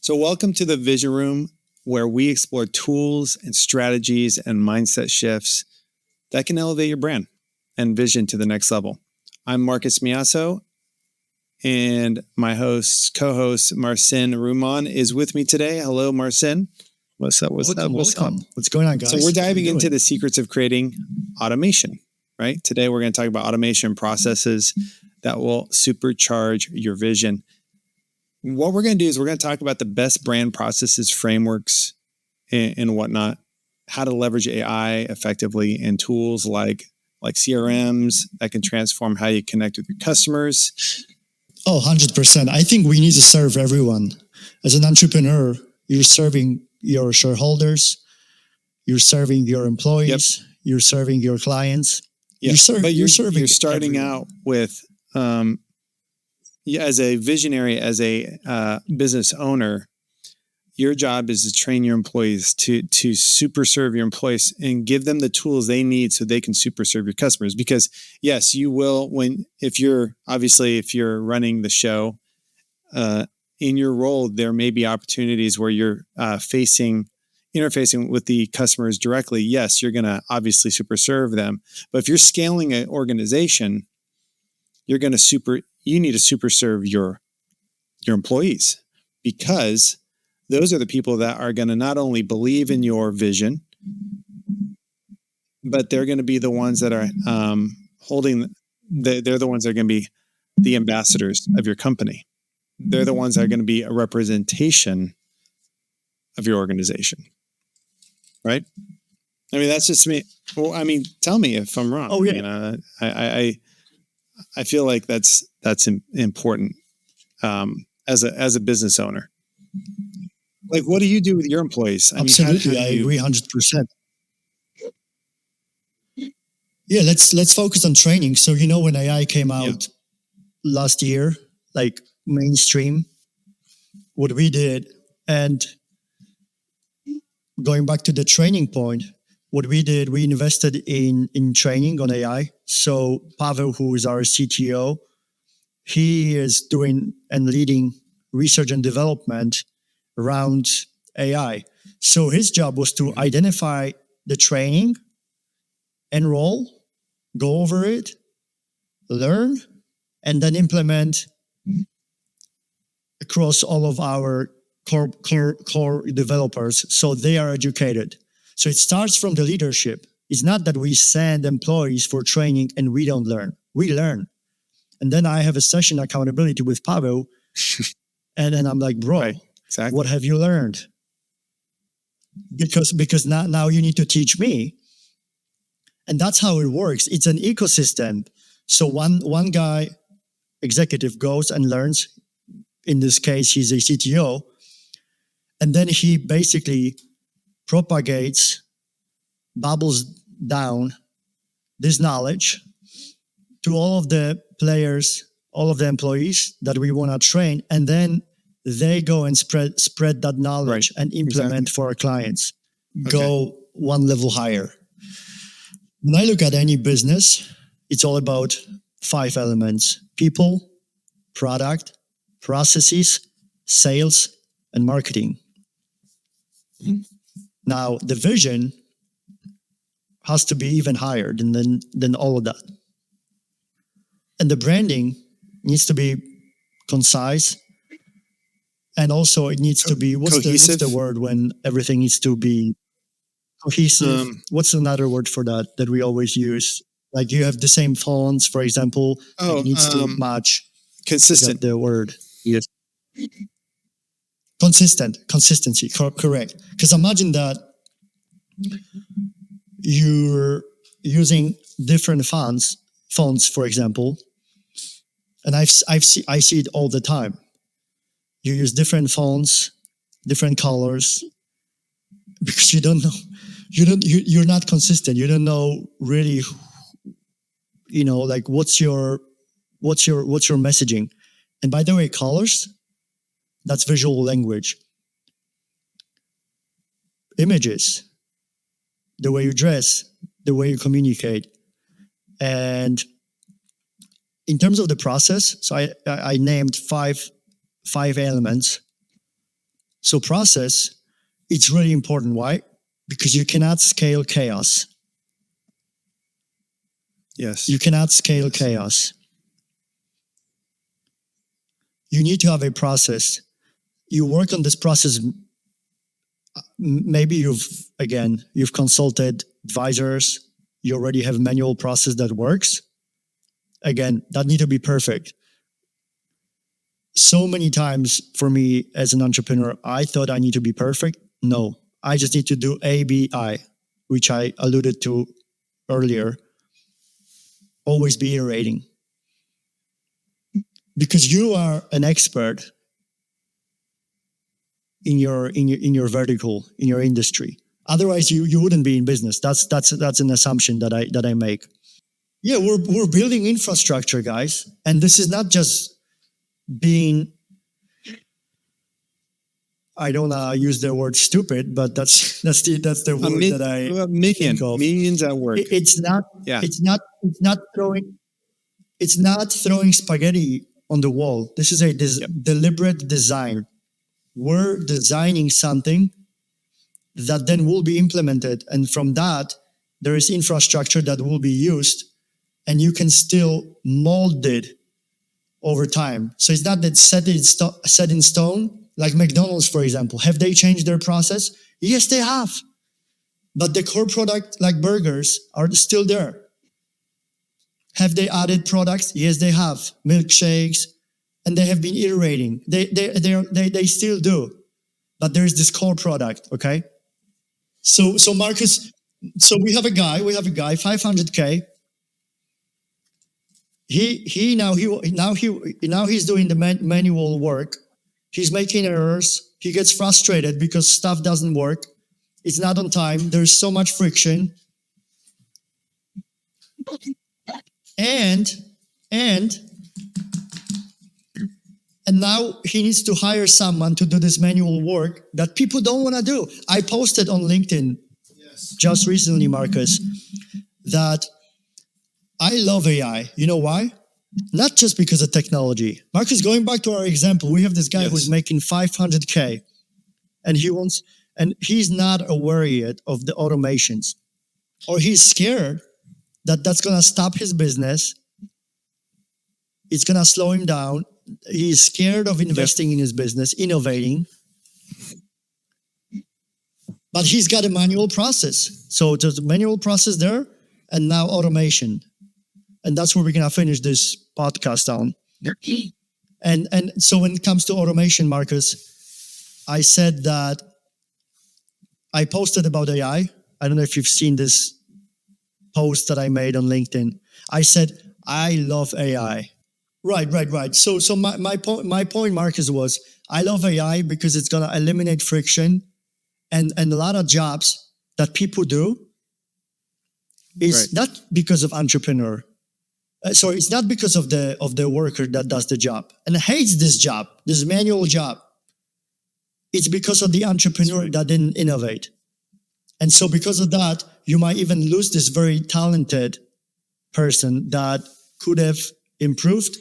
So welcome to the Vision Room, where we explore tools and strategies and mindset shifts that can elevate your brand and vision to the next level. I'm Meazzo, and my co-host, Marcin Ruman, is with me today. Hello, Marcin. What's up? What's going on, guys? So we're diving into the secrets of creating automation, right? Today, we're going to talk about automation processes that will supercharge your vision. What we're going to do is we're going to talk about the best brand processes, frameworks, and whatnot, how to leverage AI effectively, and tools like CRMs that can transform how you connect with your customers. 100%. I think we need to serve everyone. As an entrepreneur, you're serving your shareholders, you're serving your employees, You're serving your clients. You're starting everyone out with, as a visionary, as a business owner, your job is to train your employees to super serve your employees and give them the tools they need so they can super serve your customers. Because yes, you will, if you're running the show, in your role, there may be opportunities where you're interfacing with the customers directly. Yes, you're going to obviously super serve them. But if you're scaling an organization, you need to super serve your employees, because those are the people that are going to not only believe in your vision, but they're going to be the ones that are they're the ones that are going to be the ambassadors of your company. They're the ones that are going to be a representation of your organization, right? I mean, that's just me. Well, I mean, tell me if I'm wrong. Oh yeah. I feel like that's important as a business owner. Like, what do you do with your employees? Absolutely, I agree 100%. Yeah, let's focus on training. So when AI came out last year, like mainstream, what we did, and going back to the training point, what we did, we invested in training on AI. So Pavel, who is our CTO, he is doing and leading research and development around AI. So his job was to identify the training, enroll, go over it, learn, and then implement across all of our core developers, so they are educated. So it starts from the leadership. It's not that we send employees for training and we don't learn. We learn. And then I have a session accountability with Pavel, and then I'm like, bro, right, exactly. What have you learned? Because now you need to teach me. And that's how it works. It's an ecosystem. So one guy, executive, goes and learns. In this case, he's a CTO. And then he basically propagates, bubbles down this knowledge to all of the players, all of the employees that we want to train. And then they go and spread that knowledge and implement for our clients. Okay. Go one level higher. When I look at any business, it's all about 5 elements: people, product, processes, sales, and marketing. Now, the vision has to be even higher than all of that. And the branding needs to be concise. And also it needs to be, what's the word when everything needs to be cohesive? What's another word for that we always use? Like, you have the same fonts, for example. It needs to match. Consistent. The word. Yes. Consistency, correct. Because imagine that you're using different fonts, for example, and I see it all the time. You use different fonts, different colors, because you don't know, you're not consistent. You don't know really, like what's your messaging. And by the way, colors, that's visual language. Images, the way you dress, the way you communicate. And in terms of the process, so I named five elements. So process, it's really important. Why? Because you cannot scale chaos. Yes. You cannot scale chaos. You need to have a process. You work on this process. Maybe you've consulted advisors. You already have a manual process that works. Again, that need to be perfect. So many times for me as an entrepreneur, I thought I need to be perfect. No, I just need to do A, B, I, which I alluded to earlier. Always be iterating. Because you are an expert in your vertical, in your industry. Otherwise, you wouldn't be in business. That's an assumption that I make. Yeah, we're building infrastructure, guys, and this is not just being. I don't use the word stupid, but that's the word that I think of. Millions at work. It's not. Yeah. It's not throwing. It's not throwing spaghetti on the wall. This is a deliberate design. We're designing something that then will be implemented, and from that there is infrastructure that will be used, and you can still mold it over time. So it's not that set in stone. Like McDonald's, for example, have they changed their process? Yes, they have, but the core product, like burgers, are still there. Have they added products? Yes, they have. Milkshakes, and they have been iterating. They still do, but there's this core product. Okay. So Marcus, so we have a guy, 500K. Now he's doing the manual work. He's making errors. He gets frustrated because stuff doesn't work. It's not on time. There's so much friction. And now he needs to hire someone to do this manual work that people don't want to do. I posted on LinkedIn just recently, Marcus, that I love AI. You know why? Not just because of technology. Marcus, going back to our example, we have this guy who's making 500K, and he's not aware yet of the automations, or he's scared that that's going to stop his business. It's going to slow him down. He's scared of investing in his business, innovating. But he's got a manual process. So there's a manual process there, and now automation. And that's where we're going to finish this podcast on. And so when it comes to automation, Marcus, I said that I posted about AI. I don't know if you've seen this post that I made on LinkedIn. I said, I love AI. Right. So my point, Marcus, was I love AI because it's going to eliminate friction, and a lot of jobs that people do is not because of entrepreneur. So it's not because of the worker that does the job and hates this job, this manual job. It's because of the entrepreneur that didn't innovate. And so because of that, you might even lose this very talented person that could have improved,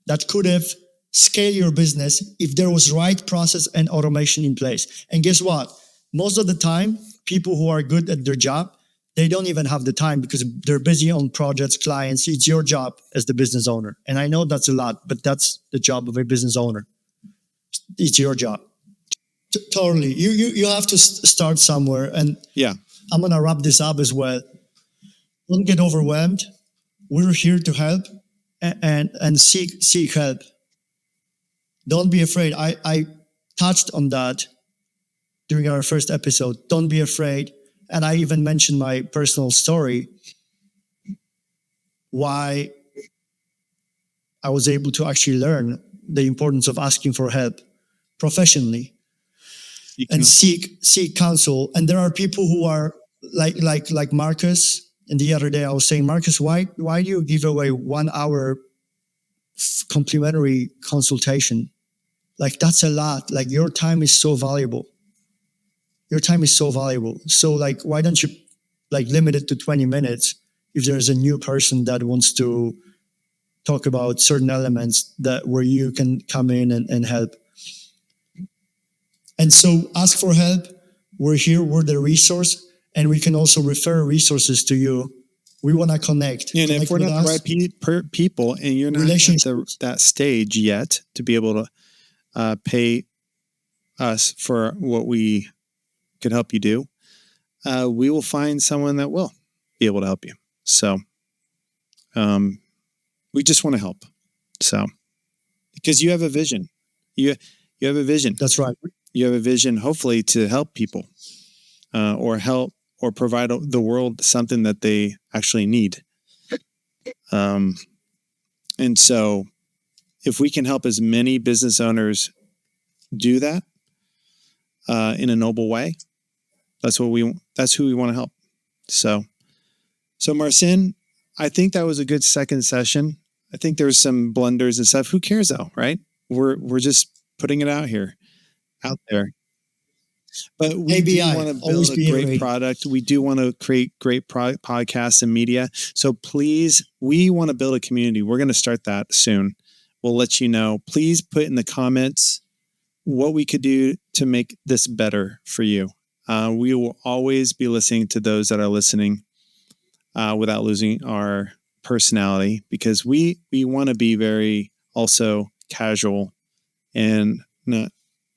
that could have scaled your business if there was right process and automation in place. And guess what? Most of the time, people who are good at their job, they don't even have the time because they're busy on projects, clients. It's your job as the business owner. And I know that's a lot, but that's the job of a business owner. It's your job. Totally. You have to start somewhere. And I'm going to wrap this up as well. Don't get overwhelmed. We're here to help and seek help. Don't be afraid. I touched on that during our first episode. Don't be afraid. And I even mentioned my personal story, why I was able to actually learn the importance of asking for help professionally and seek counsel. And there are people who are like Marcus. And the other day I was saying, Marcus, why do you give away 1 hour complimentary consultation? Like, that's a lot. Like, your time is so valuable. So like, why don't you limit it to 20 minutes if there's a new person that wants to talk about certain elements where you can come in and help. And so ask for help. We're here, we're the resource, and we can also refer resources to you. We want to connect. And connect if we're with not the us. right people and you're not at that stage yet to be able to pay us for what we could help you do, we will find someone that will be able to help you. So we just want to help. So because you have a vision. You have a vision. That's right. You have a vision, hopefully, to help people or help or provide the world something that they actually need. And so if we can help as many business owners do that in a noble way, that's who we want to help. So Marcin, I think that was a good second session. I think there's some blunders and stuff. Who cares though, right? We're just putting it out there. But we do want to build a great product. We do want to create great podcasts and media. So please, we want to build a community. We're going to start that soon. We'll let you know. Please put in the comments what we could do to make this better for you. We will always be listening to those that are listening without losing our personality, because we want to be very also casual and not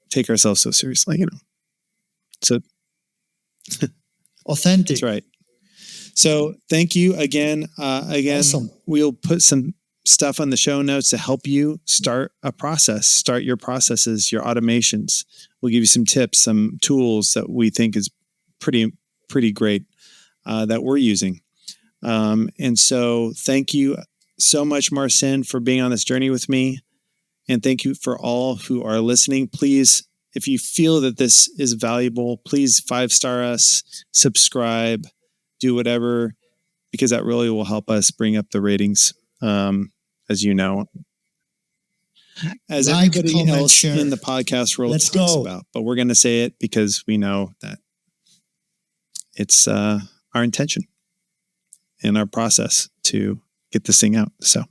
take ourselves so seriously, you know. So authentic. That's right. So thank you again. Awesome. We'll put some stuff on the show notes to help you start your processes, your automations. We'll give you some tips, some tools that we think is pretty great that we're using. And so thank you so much, Marcin, for being on this journey with me. And thank you for all who are listening. Please, if you feel that this is valuable, please 5-star us, subscribe, do whatever, because that really will help us bring up the ratings, as you know. As everybody else share in the podcast world talks about. But we're going to say it because we know that it's our intention and our process to get this thing out. So